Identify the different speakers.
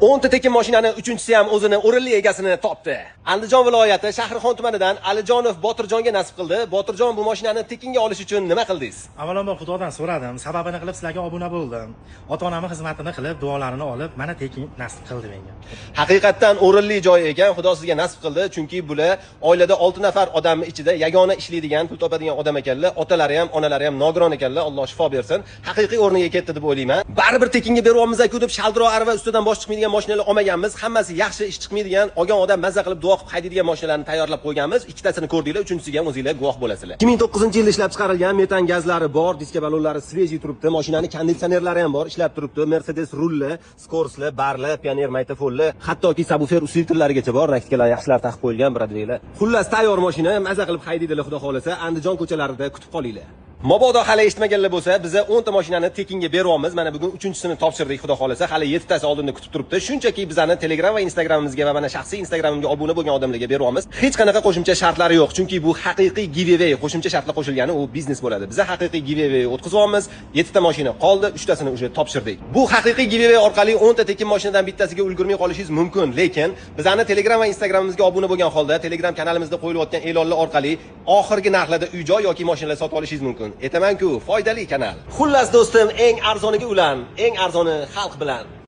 Speaker 1: 10 ta tekin mashinaning 3-chisi ham o'zini o'rinli egasini topdi. Andijon viloyati Shahrixon tumanidan Alijonov Botirjonga nasib qildi. Botirjon, bu mashinani tekinga olish uchun nima qildingiz?
Speaker 2: Avvalambor Xudodan so'radim, sababini qilib sizlarga obuna bo'ldim. Ota-onamning xizmatini qilib, duolarini olib, mana tekin nasib qildi menga.
Speaker 1: Haqiqatdan o'rinli joy ekan, Xudo sizga nasib qildi, chunki bular oilada 6 nafar odamning ichida yagona ishlaydigan, pul topadigan odam ekanlar. Otalari ham, onalari ham nogiron ekanlar. Alloh shifo bersin. Haqiqiy o'rniga ketdi deb o'ylayman. Baribir tekinga beryapmiz-ku deb shaldiro arava ustidan bosh chiqmaydigan mashinalar olmaganmiz. Hammasi yaxshi ish chiqmaydigan, olgan odam mazza qilib duo qilib haydaydigan mashinalarni tayyorlab qo'yganmiz. Ikkitasini ko'rdinglar, uchinchisiga ham o'zingizlar guvoh bo'lasizlar. 2009-yilda ishlab chiqarilgan metan gazlari bor, diska balonlari sveji turibdi, mashinani konditsionerlari ham bor, ishlab turibdi. Mercedes rulli, Scorslar, barlar, Pioneer maytafonlar, hattoki subwoofer usilitlarigacha bor, naktikalar yaxshilar taqib qo'yilgan, biradverlar. Xullas, tayyor mashina, mazza qilib haydaydilar, xudo xolasa, Andijon ko'chalarida kutib qolinglar. Mabodo hali eshitmaganlar bo'lsa, biz 10 ta mashinani tekinga beryapmiz. Mana bugun 3-chisini topshirdik, xudo xolasa. Hali 7 tasi oldinda kutib turibdi. Shunchaki bizani Telegram va Instagramimizga va mana shaxsiy Instagramimga obuna bo'lgan odamlarga beryapmiz. Hech qanaqa qo'shimcha shartlari yo'q, chunki bu haqiqiy giveaway. Qo'shimcha shartlar qo'shilgani u biznes bo'ladi. Biz haqiqiy giveaway o'tkazyapmiz. 7 ta mashina qoldi, 3 tasini уже topshirdik. Bu haqiqiy giveaway orqali 10 ta tekin mashinadan bittasiga ulgurmay qolishingiz mumkin, lekin bizani Telegram va Instagramimizga obuna bo'lgan holda Telegram kanalimizda qo'yilayotgan e'lonlar orqali oxirgi narxlarda uy-joy yoki mashinalar sotib olishingiz mumkin. Aytaman-ku, foydali kanal. Xullas do'stim, eng arzoniga ulan, eng arzoni xalq bilan.